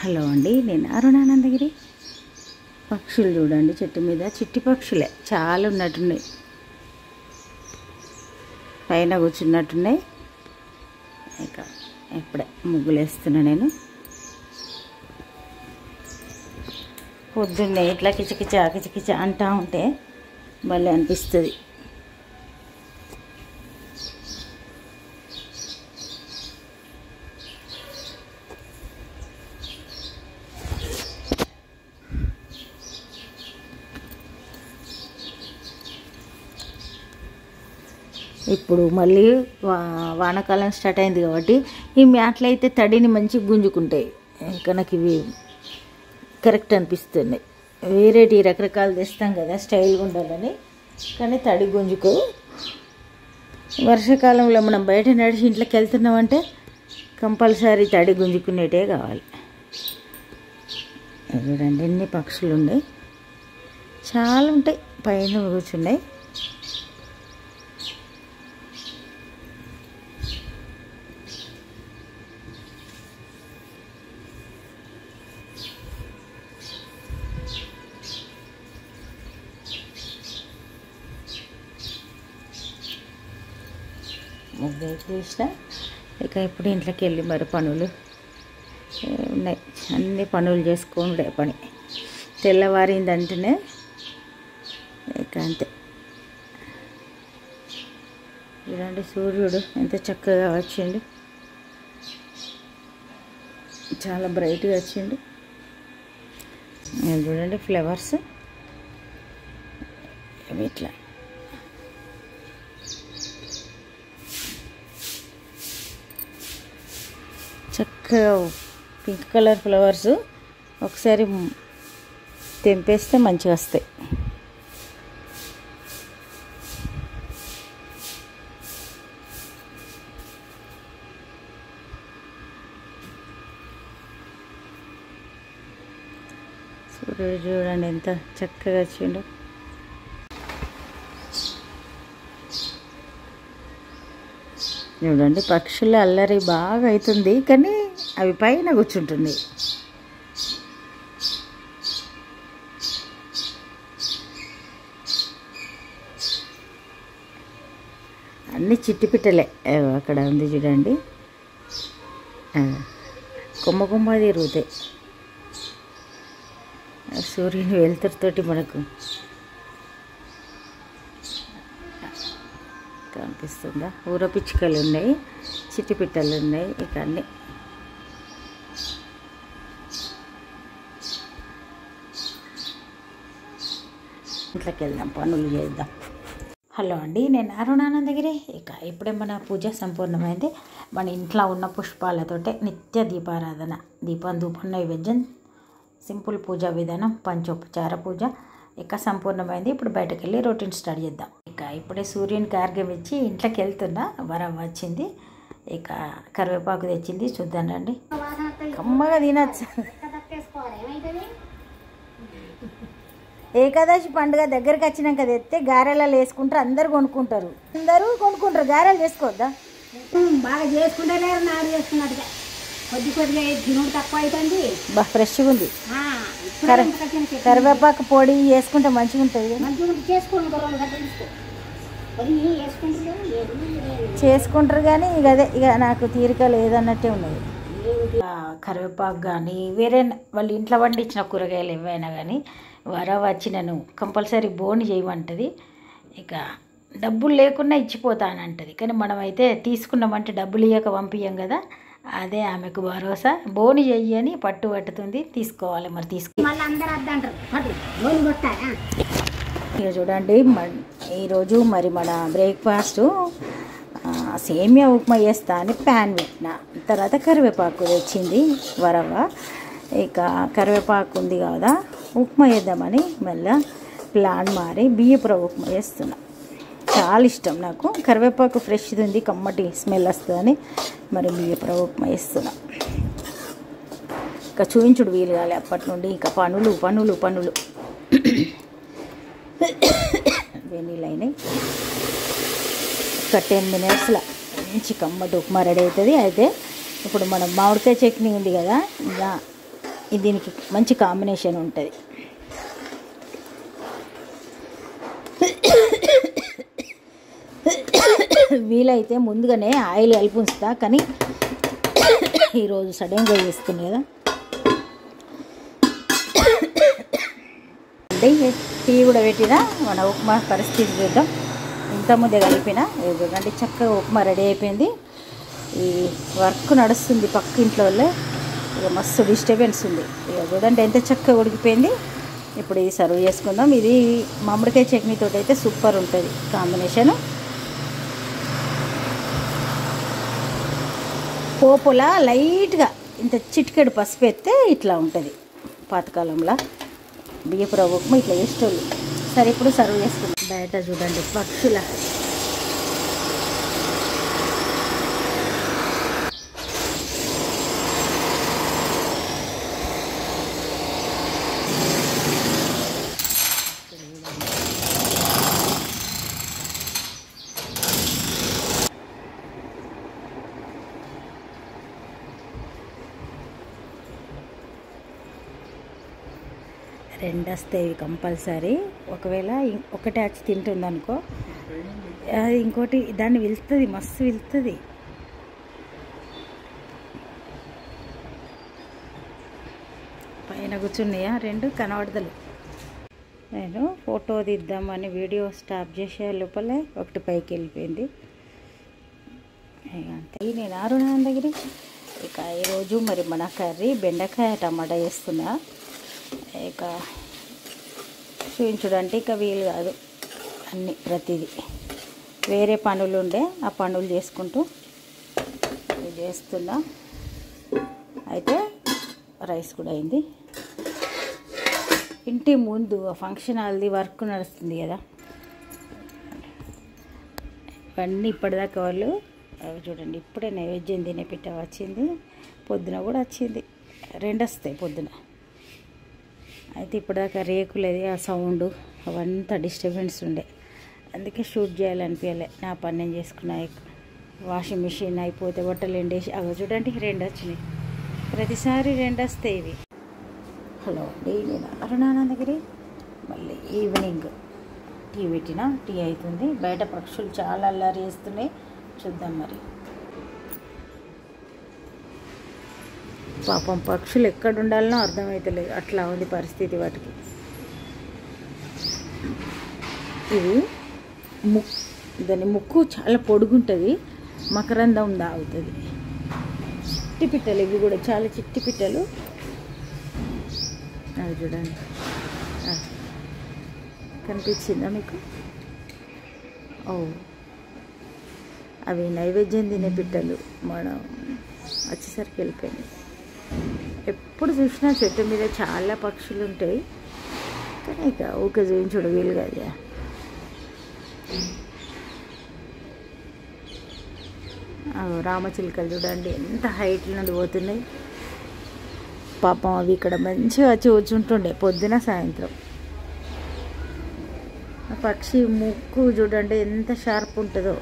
Hello అండి, నేను అరుణానందగిరి. పక్షులు చూడండి, చెట్టు మీద చిట్టి పక్షులే చాలా ఉన్నట్టున్నాయి. పైన కూర్చున్నట్టున్నాయి. ఇక ఇప్పుడే ముగ్గులు వేస్తున్నా నేను. పొద్దున్నే ఇట్లా కిచకిచ కిచకిచ అంటూ ఉంటే భలే అనిపిస్తుంది. ఇప్పుడు మళ్ళీ వానాకాలం స్టార్ట్ అయింది కాబట్టి ఈ మ్యాట్లు అయితే తడిని మంచిగా గుంజుకుంటాయి. ఇంకా నాకు ఇవి కరెక్ట్ అనిపిస్తున్నాయి. వేరేటి రకరకాలు తెస్తాం కదా స్టైల్గా ఉండాలని, కానీ తడి గుంజుకో. వర్షాకాలంలో మనం బయట నడిచి ఇంట్లోకి వెళ్తున్నామంటే కంపల్సరీ తడి గుంజుకునేటే కావాలి. చూడండి ఎన్ని పక్షులు ఉన్నాయి, చాలా ఉంటాయి. పైన కూర్చున్నాయి. ముగ్గు వేసిన ఇక ఇప్పుడు ఇంట్లోకి వెళ్ళి మరి పనులు ఉన్నాయి. అన్ని పనులు చేసుకుండే పని తెల్లవారిందంటేనే ఇక అంతే. చూడండి సూర్యుడు ఎంత చక్కగా వచ్చిండు, చాలా బ్రైట్గా వచ్చిండు. చూడండి ఫ్లవర్స్ ఇట్లా చక్కగా పింక్ కలర్ ఫ్లవర్స్ ఒకసారి తెంపేస్తే మంచిగా వస్తాయి. సూర్యుడు చూడండి ఎంత చక్కగా వచ్చిండు. చూడండి పక్షుల అల్లరి బాగా అవుతుంది, కానీ అవి పైన కూర్చుంటుంది. అన్ని చిట్టి పిట్టలే. అక్కడ ఉంది చూడండి, కొమ్మ కొమ్మ తిరుగుతాయి. సూర్యుని వెలుతురుతోటి మనకు కనిపిస్తుందా. ఊర పిచ్చుకలు ఉన్నాయి, చిట్టి పిట్టలు ఉన్నాయి. ఇక అన్నీ ఇంట్లోకి వెళ్దాం, పనులు చేద్దాం. హలో అండి, నేను అరుణానందగిరి. ఇక ఇప్పుడే మన పూజ సంపూర్ణమైంది. మన ఇంట్లో ఉన్న పుష్పాలతోటే నిత్య దీపారాధన, దీపం ధూపం నైవేద్యం, సింపుల్ పూజా విధానం, పంచోపచార పూజ ఇక సంపూర్ణమైంది. ఇప్పుడు బయటకు వెళ్ళి రొటీన్ స్టార్ట్ చేద్దాం. ఇక ఇప్పుడే సూర్యునికి ఆర్గ్యం ఇచ్చి ఇంట్లోకి వెళ్తున్నా. వరం వచ్చింది, ఇక కరివేపాకు తెచ్చింది, చూద్దానండి. కమ్మగా తినచ్చు. ఏకాదశి పండుగ దగ్గరికి వచ్చినాక తెస్తే గారెలలో వేసుకుంటారు, అందరు కొనుక్కుంటారు. గారెలు చేసుకోవద్దా? బాగా చేసుకుంటలేరు, నాడు చేసుకున్నట్టుగా కొద్దిగా తినుడు తక్కువ అవుతుంది. బాగా ఫ్రెష్గా ఉంది. కరివేపాకు పొడి చేసుకుంటే మంచిగా ఉంటుంది. చేసుకుంటారు కానీ ఇక అదే, ఇక నాకు తీరిక లేదన్నట్టే ఉన్నది. కరివేపాకు కానీ వేరే వాళ్ళు ఇంట్లో పండించిన కూరగాయలు ఏవైనా కానీ వర వచ్చి నన్ను కంపల్సరీ బోని చేయమంటుంది. ఇక డబ్బులు లేకుండా ఇచ్చిపోతానంటది, కానీ మనమైతే తీసుకున్నామంటే డబ్బులు ఇవ్వక పంపించాం కదా. అదే ఆమెకు భరోసా. బోని చెయ్యి అని పట్టుబట్టుతుంది, తీసుకోవాలి. మరి ఇక చూడండి ఈరోజు మరి మన బ్రేక్ఫాస్ట్ సేమియా ఉప్మా చేస్తా అని ప్యాన్ పెట్టిన. తర్వాత కరివేపాకు తెచ్చింది వరవ. ఇక కరివేపాకు ఉంది కదా, ఉప్మా చేద్దామని మళ్ళీ ప్లాన్ మారి బియ్యపు ఉప్మా చేస్తున్నా. చాలా ఇష్టం నాకు కరివేపాకు, ఫ్రెష్ది ఉంది, కమ్మటి స్మెల్ వస్తుందని మరి బియ్యపు ఉప్మా వేస్తున్నా. ఇక చూపించుడు వీలు కాలే అప్పటి నుండి. ఇక పనులు పనులు పనులు వెనీలైనాయి. ఒక 10 minutesలో మంచి కమ్మటి ఉప్మా రెడీ అవుతుంది. అయితే ఇప్పుడు మనం మామిడికాయ చట్నీ ఉంది కదా, ఇది దీనికి మంచి కాంబినేషన్ ఉంటుంది. వీలైతే ముందుగానే ఆయిల్ కలిపి ఉంచుతా, కానీ ఈరోజు సడన్గా చేస్తుంది కదా. అంటే టీ కూడా పెట్టినా మన ఉప్మా పరిస్థితి చూద్దాం. ఇంత ముందే కలిపిన అంటే చక్కగా ఉప్మా రెడీ అయిపోయింది. ఈ వర్క్ నడుస్తుంది పక్క ఇంట్లో వాళ్ళే, ఇక మస్తు డిస్టర్బెన్స్ ఉంది. ఇక చూడండి ఎంత చక్కగా ఉడికిపోయింది. ఇప్పుడు ఇది సర్వ్ చేసుకుందాం. ఇది మామిడికాయ చట్నీతో అయితే సూపర్ ఉంటుంది కాంబినేషను. పోపులా లైట్గా ఇంత చిటికెడు పసుపు వేస్తే ఇట్లా ఉంటుంది. పాతకాలంలో బియ్యపు రవ్వ ఉప్మా ఇట్లా వేసేటోళ్ళు. సరే ఇప్పుడు సర్వ్ చేసుకుందాం. బయట చూడండి పక్షుల రెండు వస్తాయి కంపల్సరీ. ఒకవేళ ఒకటి వచ్చి తింటుంది అనుకో, అది ఇంకోటి దాన్ని వెళ్తుంది, మస్తు వెళ్తుంది. పైన కూర్చున్నాయా రెండు కనబడతలు. నేను ఫోటో తీద్దామని వీడియో స్టాప్ చేసే లోపలే ఒకటి పైకి వెళ్ళిపోయింది. అంతే. నేను అరుణ దగ్గర ఇక ఈరోజు మరి మన కర్రీ బెండకాయ టమాటా చేస్తున్నా. ఇక చూపించడానికి ఇక వీలు కాదు, అన్నీ ప్రతిదీ వేరే పనులు ఉండే ఆ పనులు చేసుకుంటూ చేస్తున్నా. అయితే రైస్ కూడా అయింది. ఇంటి ముందు ఫంక్షన్ హాల్ది వర్క్ నడుస్తుంది కదా, ఇవన్నీ ఇప్పటిదాకా వాళ్ళు అవి చూడండి. ఇప్పుడే నైవేద్యం తినే పిట్ట వచ్చింది, పొద్దున కూడా వచ్చింది. రెండు వస్తాయి పొద్దున. అయితే ఇప్పటిదాకా రేకులది ఆ సౌండ్ అవంతా డిస్టర్బెన్స్ ఉండే, అందుకే షూట్ చేయాలనిపించలే. నా పని నేను చేసుకున్నా. వాషింగ్ మిషన్ అయిపోతే బట్టలు ఎండేసి అవి చూడండి రెండు వచ్చినాయి. ప్రతిసారి రెండు వస్తాయి ఇవి. హలో అండి, నేను అరుణానందగిరి. మళ్ళీ ఈవినింగ్ టీ పెట్టిన, టీ అవుతుంది. బయట పక్షులు చాలా అల్లరి చేస్తున్నాయి, చూద్దాం మరి. పాపం పక్షులు ఎక్కడ ఉండాలనో అర్థమవుతలేదు, అట్లా ఉంది పరిస్థితి వాటికి. ఇది దాని ముక్కు చాలా పొడుగుంటుంది, మకరందం తాగుతుంది. చిట్టి పిట్టలు ఇవి కూడా చాలా చిట్టి పిట్టలు. అది చూడండి, కనిపించిందా మీకు? ఓ, అవి నైవేద్యం తినే పిట్టలు. మనం వచ్చేసరికి వెళ్ళిపోయింది. ఎప్పుడు చూసినా చెట్టు మీద చాలా పక్షులు ఉంటాయి, కానీ ఇక ఊకే చూపించడం వీలు కదా. రామచిలుకలు చూడండి ఎంత హైట్ నుండి పోతున్నాయి. పాపం అవి ఇక్కడ మంచిగా కూర్చుంటుండే పొద్దున సాయంత్రం. ఆ పక్షి ముక్కు చూడండి ఎంత షార్ప్ ఉంటుందో.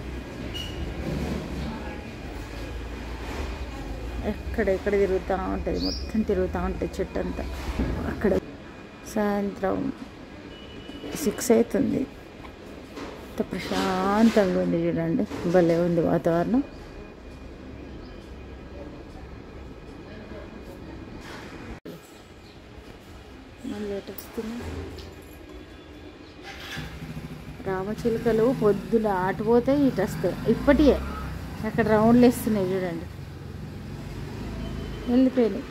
ఎక్కడ తిరుగుతూ ఉంటుంది, మొత్తం తిరుగుతూ ఉంటుంది చెట్టు అంతా. అక్కడ సాయంత్రం 6 అవుతుంది, ఎంత ప్రశాంతంగా ఉంది చూడండి, భలే ఉంది వాతావరణం. మళ్ళీ ఎటు వస్తున్నాయి రామచిలుకలు. పొద్దున ఆటిపోతే ఇటు వస్తాయి. ఇప్పటికే అక్కడ రౌండ్లు వేస్తున్నాయి చూడండి, వెళ్ళిపోయినాయి.